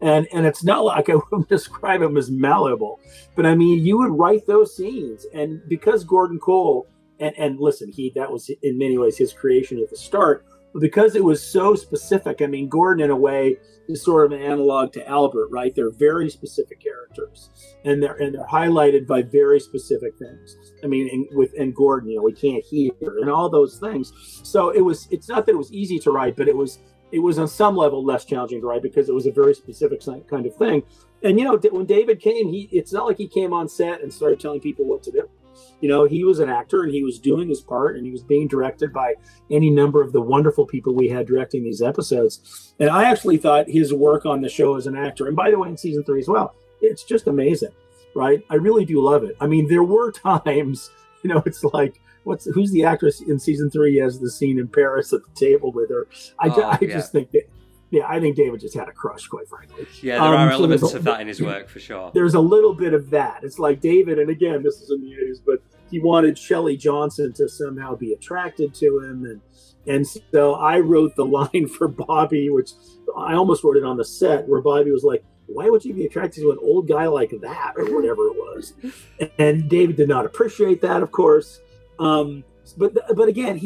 And it's not like I would describe him as malleable, but I mean, you would write those scenes, and because Gordon Cole, and listen, that was in many ways his creation at the start, but because it was so specific. I mean, Gordon in a way is sort of an analog to Albert, right? They're very specific characters, and they're highlighted by very specific things. I mean, and Gordon, we can't hear, and all those things. So it's not that it was easy to write, but it was on some level less challenging to write because it was a very specific kind of thing. And when David came, it's not like he came on set and started telling people what to do. He was an actor, and he was doing his part, and he was being directed by any number of the wonderful people we had directing these episodes. And I actually thought his work on the show as an actor, and by the way, in season 3 as well, it's just amazing, right? I really do love it. I mean, there were times, it's like, who's the actress in season 3 has the scene in Paris at the table with her? I just think that, I think David just had a crush, quite frankly. Yeah, there are elements of that in his work, for sure. There's a little bit of that. It's like David, and again, this is in the 80s, but he wanted Shelley Johnson to somehow be attracted to him. And so I wrote the line for Bobby, which I almost wrote it on the set, where Bobby was like, why would you be attracted to an old guy like that, or whatever it was? And David did not appreciate that, of course. But again,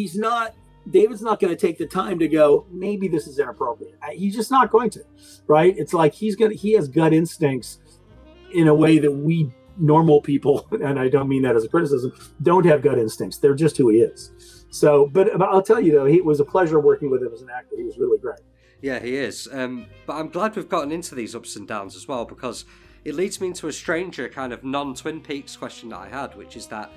David's not going to take the time to go, maybe this is inappropriate. He's just not going to, right? It's like he has gut instincts in a way that we normal people, and I don't mean that as a criticism, don't have gut instincts. They're just who he is. So, but I'll tell you though, it was a pleasure working with him as an actor. He was really great. Yeah, he is. But I'm glad we've gotten into these ups and downs as well, because it leads me into a stranger kind of non-Twin Peaks question that I had, which is that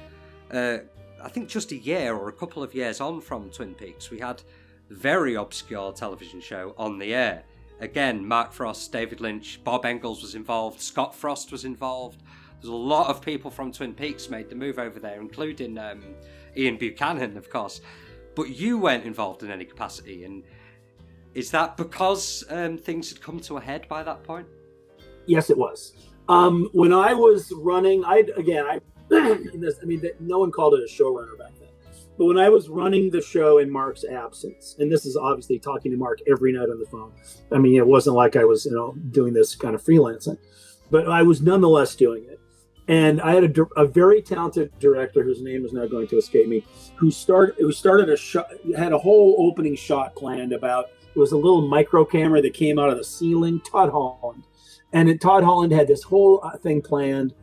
I think just a year or a couple of years on from Twin Peaks, we had a very obscure television show on the air. Again, Mark Frost, David Lynch, Bob Engels was involved, Scott Frost was involved. There's a lot of people from Twin Peaks made the move over there, including Ian Buchanan, of course. But you weren't involved in any capacity, and is that because things had come to a head by that point? Yes, it was. When I was running, no one called it a showrunner back then. But when I was running the show in Mark's absence, and this is obviously talking to Mark every night on the phone. I mean, it wasn't like I was, doing this kind of freelancing, but I was nonetheless doing it. And I had a very talented director whose name is now going to escape me, who had a whole opening shot planned about. It was a little micro camera that came out of the ceiling. Todd Holland, and Todd Holland had this whole thing planned,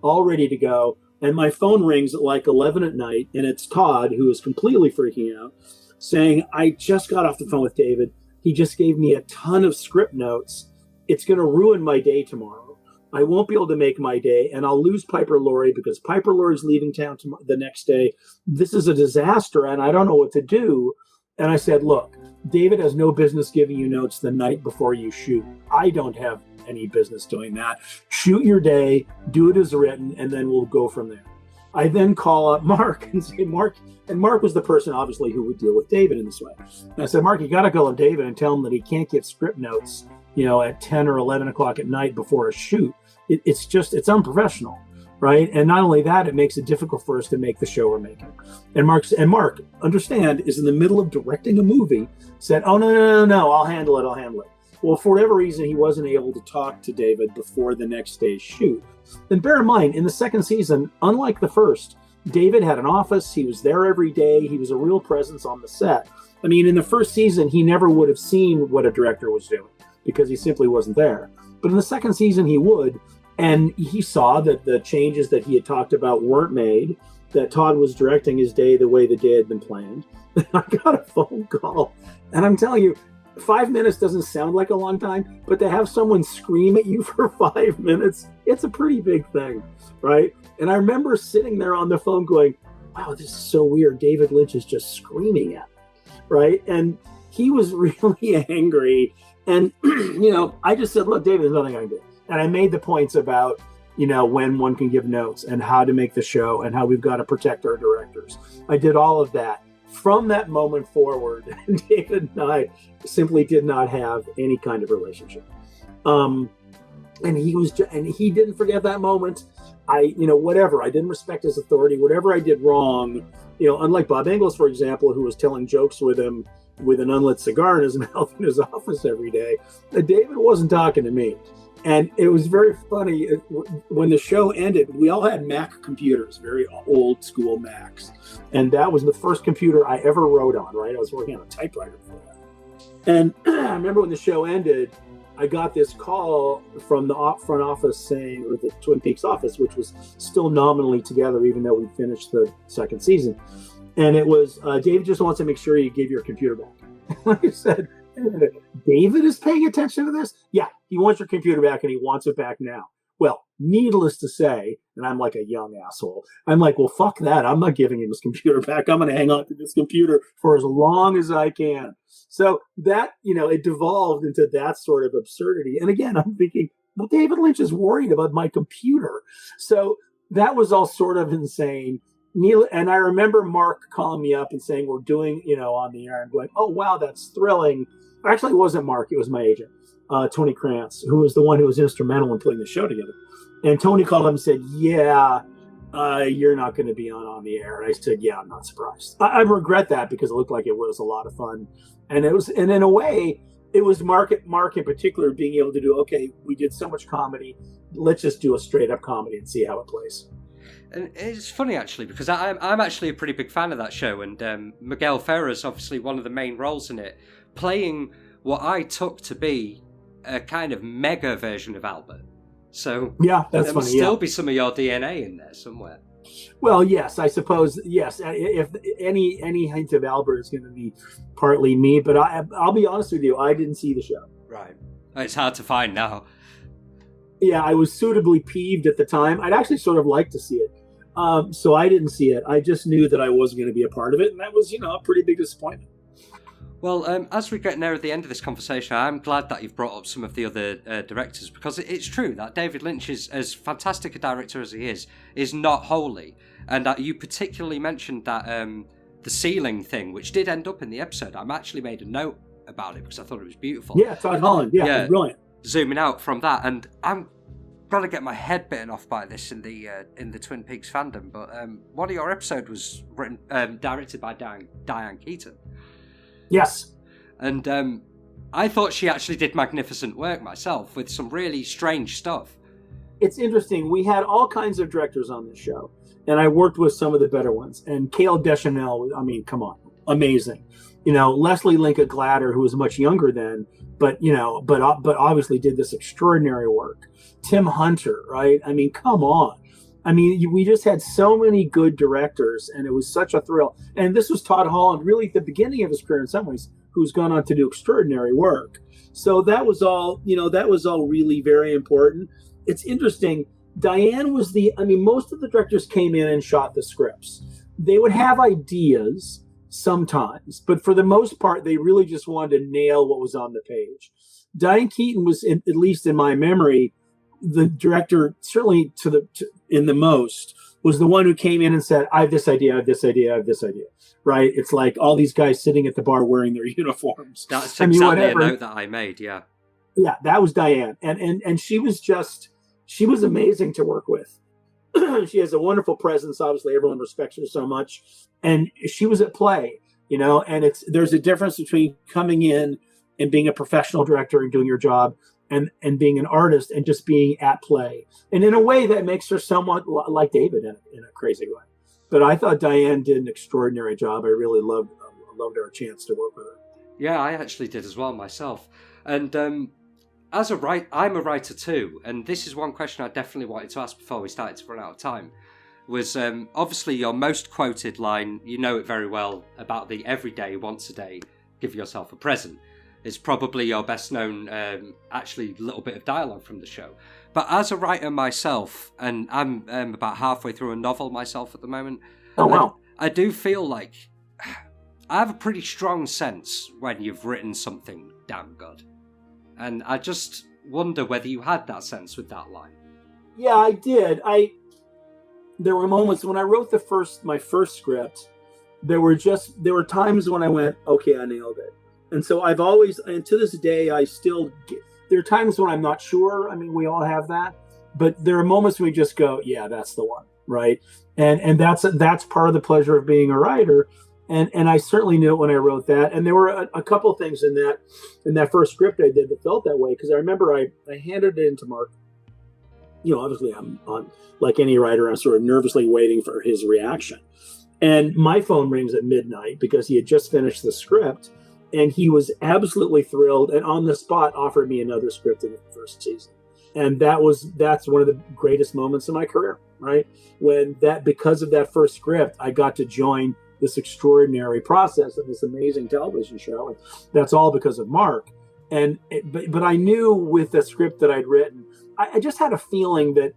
all ready to go. And my phone rings at like 11 at night, and it's Todd, who is completely freaking out, saying, I just got off the phone with David. He just gave me a ton of script notes. It's going to ruin my day tomorrow. I won't be able to make my day, and I'll lose Piper Laurie because Piper Laurie's leaving town the next day. This is a disaster, and I don't know what to do. And I said, look, David has no business giving you notes the night before you shoot. I don't have any business doing that. Shoot your day, do it as written, and then we'll go from there. I then call up Mark and say, Mark, and Mark was the person obviously who would deal with David in this way. And I said, Mark, you got to call David and tell him that he can't give script notes, at 10 or 11 o'clock at night before a shoot. It's unprofessional, right? And not only that, it makes it difficult for us to make the show we're making. And Mark, understand, is in the middle of directing a movie, said, oh, no, I'll handle it. Well, for whatever reason, he wasn't able to talk to David before the next day's shoot. And bear in mind, in the second season, unlike the first, David had an office. He was there every day. He was a real presence on the set. I mean, in the first season, he never would have seen what a director was doing because he simply wasn't there. But in the second season, he would. And he saw that the changes that he had talked about weren't made, that Todd was directing his day the way the day had been planned. I got a phone call, and I'm telling you, 5 minutes doesn't sound like a long time, but to have someone scream at you for 5 minutes, it's a pretty big thing, right? And I remember sitting there on the phone going, wow, this is so weird. David Lynch is just screaming at me, right? And he was really angry. And, I just said, look, David, there's nothing I can do. And I made the points about, when one can give notes and how to make the show and how we've got to protect our directors. I did all of that. From that moment forward, David and I simply did not have any kind of relationship. And he didn't forget that moment. Whatever, I didn't respect his authority, whatever I did wrong, unlike Bob Engels, for example, who was telling jokes with him, with an unlit cigar in his mouth in his office every day. David wasn't talking to me. And it was very funny. When the show ended, we all had Mac computers, very old school Macs. And that was the first computer I ever wrote on, right? I was working on a typewriter before that. And I remember when the show ended, I got this call from the front office saying, or the Twin Peaks office, which was still nominally together, even though we finished the second season. And it was, David just wants to make sure you give your computer back. I said, David is paying attention to this? Yeah, he wants your computer back and he wants it back now. Well, needless to say, and I'm like a young asshole, I'm like, well, fuck that. I'm not giving him his computer back. I'm going to hang on to this computer for as long as I can. So that, it devolved into that sort of absurdity. And again, I'm thinking, well, David Lynch is worried about my computer. So that was all sort of insane. And I remember Mark calling me up and saying, we're doing, on the air. I'm going, oh, wow, that's thrilling. Actually, it wasn't Mark. It was my agent, Tony Krantz, who was the one who was instrumental in putting the show together. And Tony called him and said, yeah, you're not going to be on the air. And I said, yeah, I'm not surprised. I regret that because it looked like it was a lot of fun. And in a way, it was Mark in particular being able to do, okay, we did so much comedy. Let's just do a straight up comedy and see how it plays. And it's funny, actually, because I'm actually a pretty big fan of that show, and Miguel Ferrer's obviously one of the main roles in it, playing what I took to be a kind of mega version of Albert. So yeah, that's there funny. must still be some of your DNA in there somewhere. Well, yes, I suppose, yes. If any hint of Albert is going to be partly me, but I'll be honest with you, I didn't see the show. Right. It's hard to find now. Yeah, I was suitably peeved at the time. I'd actually sort of like to see it. So I didn't see it. I just knew that I wasn't going to be a part of it. And that was, a pretty big disappointment. Well, as we get near the end of this conversation, I'm glad that you've brought up some of the other directors, because it's true that David Lynch, is as fantastic a director as he is not wholly. And that you particularly mentioned that the ceiling thing, which did end up in the episode. I actually made a note about it because I thought it was beautiful. Yeah, Todd Holland. Yeah, brilliant. Zooming out from that, and I'm gonna get my head bitten off by this in the Twin Peaks fandom, but one of your episodes was directed by Diane Keaton. Yes. And I thought she actually did magnificent work myself, with some really strange stuff. It's interesting. We had all kinds of directors on this show, and I worked with some of the better ones. And Cale Deschanel, I mean, come on, amazing. Leslie Linka Glatter, who was much younger then, but obviously did this extraordinary work. Tim Hunter, right? I mean, come on. I mean, we just had so many good directors, and it was such a thrill. And this was Todd Holland, really at the beginning of his career in some ways, who's gone on to do extraordinary work. So that was all, really very important. It's interesting. Diane was most of the directors came in and shot the scripts. They would have ideas sometimes, but for the most part, they really just wanted to nail what was on the page. Diane Keaton was, at least in my memory, the director, certainly in the most, was the one who came in and said, I have this idea, I have this idea, I have this idea. Right? It's like all these guys sitting at the bar wearing their uniforms. That's exactly a note that I made, yeah. Yeah, that was Diane. And she was amazing to work with. She has a wonderful presence. Obviously, everyone respects her so much. And she was at play, and there's a difference between coming in and being a professional director and doing your job and being an artist and just being at play. And in a way that makes her somewhat like David in a crazy way. But I thought Diane did an extraordinary job. I really loved our chance to work with her. Yeah, I actually did as well myself. And I'm a writer too. And this is one question I definitely wanted to ask before we started to run out of time. Was obviously your most quoted line, you know it very well, about the everyday, once a day, give yourself a present. It's probably your best known, actually, little bit of dialogue from the show. But as a writer myself, and I'm about halfway through a novel myself at the moment, oh wow, I do feel like I have a pretty strong sense when you've written something damn good. And I just wonder whether you had that sense with that line. Yeah, I did. There were moments when I wrote my first script, there were times when I went, okay, I nailed it. And so I've always, and to this day, there are times when I'm not sure. I mean, we all have that, but there are moments when we just go, yeah, that's the one. Right. And that's part of the pleasure of being a writer. And I certainly knew it when I wrote that. And there were a couple things in that first script I did that felt that way, because I remember I handed it in to Mark. Obviously I'm on, like any writer, I'm sort of nervously waiting for his reaction. And my phone rings at midnight because he had just finished the script, and he was absolutely thrilled, and on the spot offered me another script in the first season. And that's one of the greatest moments in my career, right? Because of that first script, I got to join this extraordinary process of this amazing television show. And that's all because of Mark. But I knew with the script that I'd written, I just had a feeling that,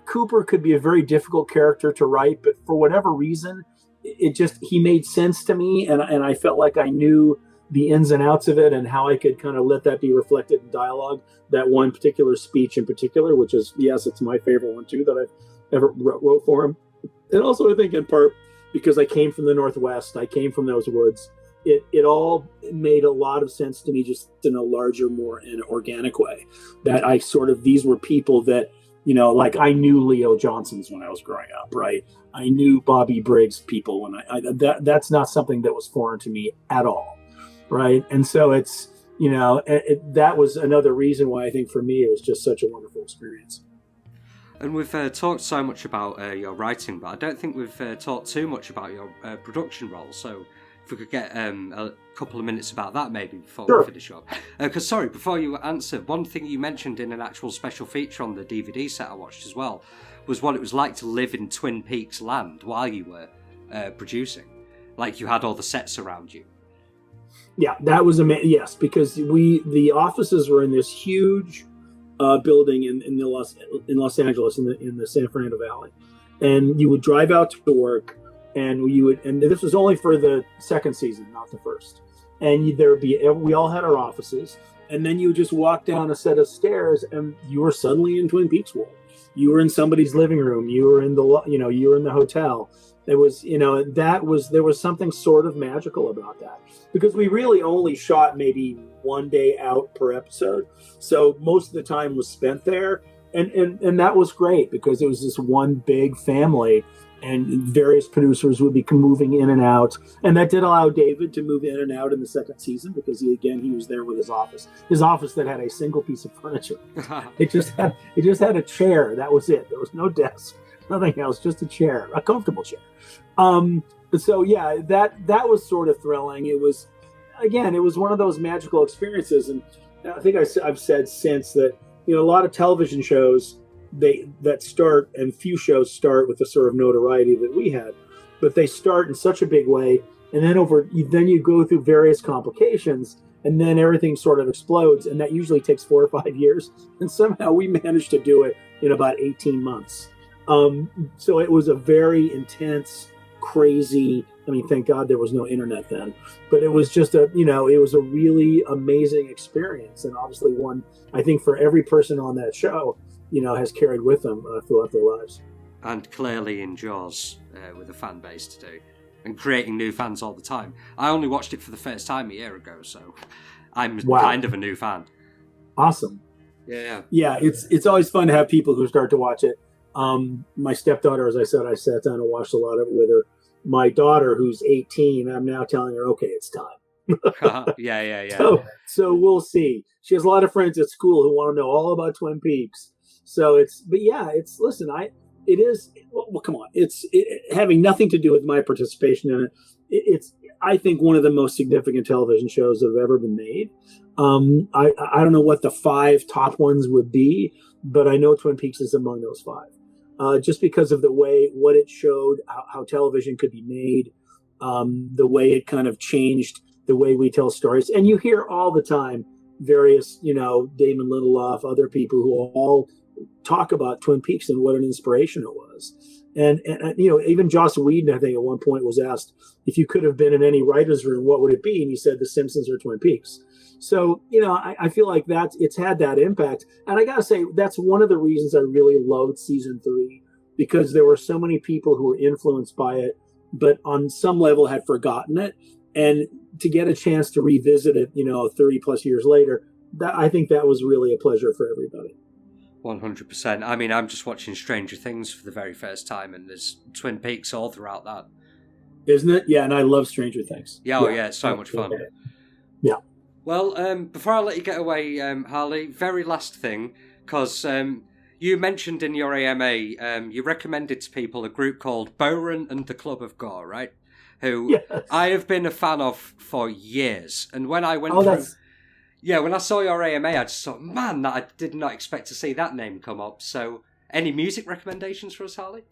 Cooper could be a very difficult character to write, but for whatever reason, he made sense to me. And I felt like I knew the ins and outs of it and how I could kind of let that be reflected in dialogue. That one particular speech in particular, which is, yes, it's my favorite one too, that I've ever wrote for him. And also I think in part because I came from the Northwest, I came from those woods. It all made a lot of sense to me, just in a larger, more in an organic way. That these were people that, like I knew Leo Johnson's when I was growing up, right? I knew Bobby Briggs people when that's not something that was foreign to me at all, right? And so it's, that was another reason why I think for me it was just such a wonderful experience. And we've talked so much about your writing, but I don't think we've talked too much about your production role. So if we could get a couple of minutes about that maybe before we finish up. Because, before you answer, one thing you mentioned in an actual special feature on the DVD set I watched as well was what it was like to live in Twin Peaks land while you were producing. Like you had all the sets around you. Yeah, that was amazing. Yes, because the offices were in this huge building in Los Angeles in the San Fernando Valley, and you would drive out to work, and this was only for the second season, not the first. And we all had our offices, and then you would just walk down a set of stairs, and you were suddenly in Twin Peaks world. You were in somebody's living room. You were in the hotel. There was something sort of magical about that, because we really only shot maybe one day out per episode. So most of the time was spent there. And that was great because it was this one big family, and various producers would be moving in and out. And that did allow David to move in and out in the second season because he was there with his office that had a single piece of furniture. It just had a chair. That was it. There was no desk, nothing else, just a chair, a comfortable chair. So yeah, that was sort of thrilling. It was one of those magical experiences. And I think I've said since that, a lot of television shows that start, and few shows start with the sort of notoriety that we had, but they start in such a big way, and then you go through various complications, and then everything sort of explodes, and that usually takes 4 or 5 years, and somehow we managed to do it in about 18 months. So it was a very intense, crazy. Thank God there was no internet then, but it was just it was a really amazing experience, and obviously one I think for every person on that show, has carried with them throughout their lives. And clearly endures with a fan base to do, and creating new fans all the time. I only watched it for the first time a year ago, so I'm kind of a new fan. Awesome. Yeah. It's always fun to have people who start to watch it. My stepdaughter, as I said, I sat down and watched a lot of it with her. My daughter, who's 18, I'm now telling her, okay, it's time. Yeah. So we'll see. She has a lot of friends at school who want to know all about Twin Peaks. So come on. It's having nothing to do with my participation in it. It's, I think, one of the most significant television shows that have ever been made. I don't know what the 5 top ones would be, but I know Twin Peaks is among those 5. Just because of what it showed, how television could be made, the way it kind of changed the way we tell stories. And you hear all the time various, Damon Lindelof, other people who all talk about Twin Peaks and what an inspiration it was. And even Joss Whedon, I think at one point was asked, if you could have been in any writer's room, what would it be? And he said, The Simpsons or Twin Peaks. So, I feel like it's had that impact. And I got to say, that's one of the reasons I really loved season 3, because there were so many people who were influenced by it, but on some level had forgotten it. And to get a chance to revisit it, 30 plus years later, I think that was really a pleasure for everybody. 100%. I'm just watching Stranger Things for the very first time, and there's Twin Peaks all throughout that. Isn't it? Yeah, and I love Stranger Things. Yeah, oh yeah, it's so much fun. Yeah. Well, before I let you get away, Harley, very last thing, because you mentioned in your AMA, you recommended to people a group called Bowen and the Club of Gore, right? Who Yes. I have been a fan of for years. And when I went through... Yeah, when I saw your AMA, I just thought, man, I did not expect to see that name come up. So, any music recommendations for us, Harley?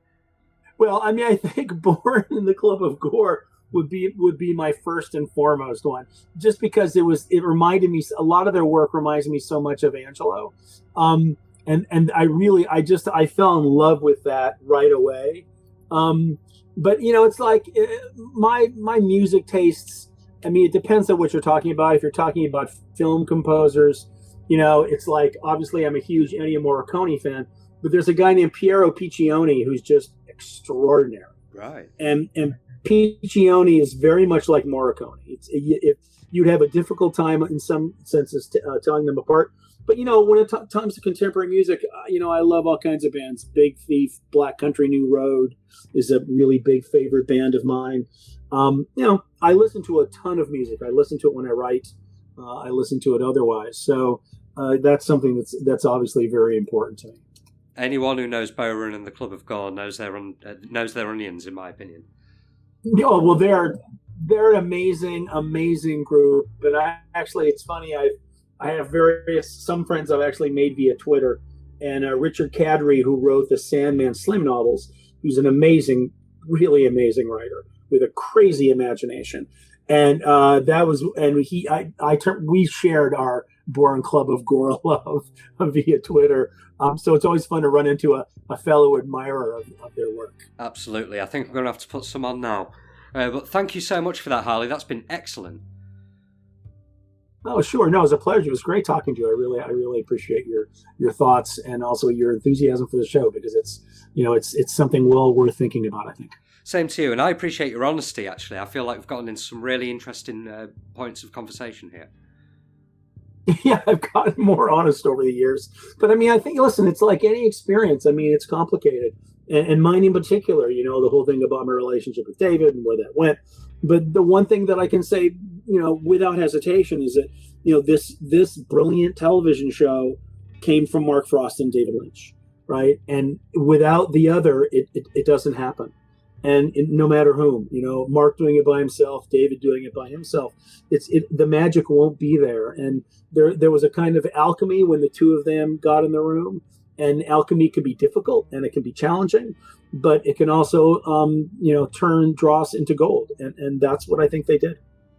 Well, I mean, I think Bowen and the Club of Gore would be my first and foremost one, just because it reminded me, a lot of their work reminds me so much of Angelo, and I fell in love with that right away. But it's like my music tastes. I mean, it depends on what you're talking about. If you're talking about film composers, it's like, obviously I'm a huge Ennio Morricone fan, but there's a guy named Piero Piccioni who's just extraordinary. Right. And Piccioni is very much like Morricone. You'd have a difficult time in some senses telling them apart. But when it comes to contemporary music, I love all kinds of bands. Big Thief, Black Country New Road is a really big favorite band of mine. I listen to a ton of music. I listen to it when I write. I listen to it otherwise. So that's something that's obviously very important to me. Anyone who knows Bowen and the Club of Gore knows their onions, in my opinion. Oh, well, they're an amazing group. But it's funny. I have some friends I've actually made via Twitter, and Richard Kadri, who wrote the Sandman Slim novels, who's an really amazing writer with a crazy imagination. And we shared our Bowen Club of Gore love via Twitter. So it's always fun to run into a fellow admirer of their work. Absolutely. I think I'm going to have to put some on now. But thank you so much for that, Harley. That's been excellent. Oh, sure. No, it was a pleasure. It was great talking to you. I really appreciate your thoughts and also your enthusiasm for the show, because it's something well worth thinking about, I think. Same to you, and I appreciate your honesty, actually. I feel like we've gotten into some really interesting points of conversation here. Yeah, I've gotten more honest over the years. But I mean, I think, listen, it's like any experience. I mean, it's complicated. And mine in particular, the whole thing about my relationship with David and where that went. But the one thing that I can say, without hesitation is that, this brilliant television show came from Mark Frost and David Lynch, right? And without the other, it doesn't happen. And no matter whom, Mark doing it by himself, David doing it by himself, the magic won't be there. And there was a kind of alchemy when the two of them got in the room. And alchemy can be difficult and it can be challenging, but it can also, turn dross into gold. And that's what I think they did.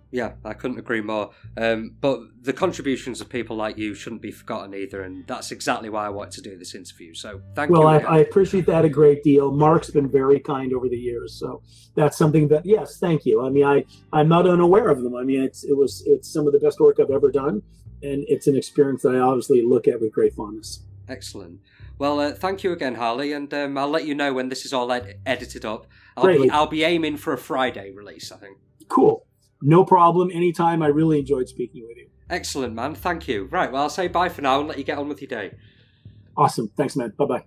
Yeah, I couldn't agree more. But the contributions of people like you shouldn't be forgotten either, and that's exactly why I wanted to do this interview. So thank you. Well, I appreciate that a great deal. Mark's been very kind over the years, so that's something that, yes, thank you. I mean, I'm not unaware of them. I mean, it's some of the best work I've ever done, and it's an experience that I obviously look at with great fondness. Excellent. Well, thank you again, Harley, and I'll let you know when this is all edited up. I'll be aiming for a Friday release, I think. Cool. No problem. Anytime. I really enjoyed speaking with you. Excellent, man. Thank you. Right, well, I'll say bye for now and let you get on with your day. Awesome. Thanks, man. Bye-bye.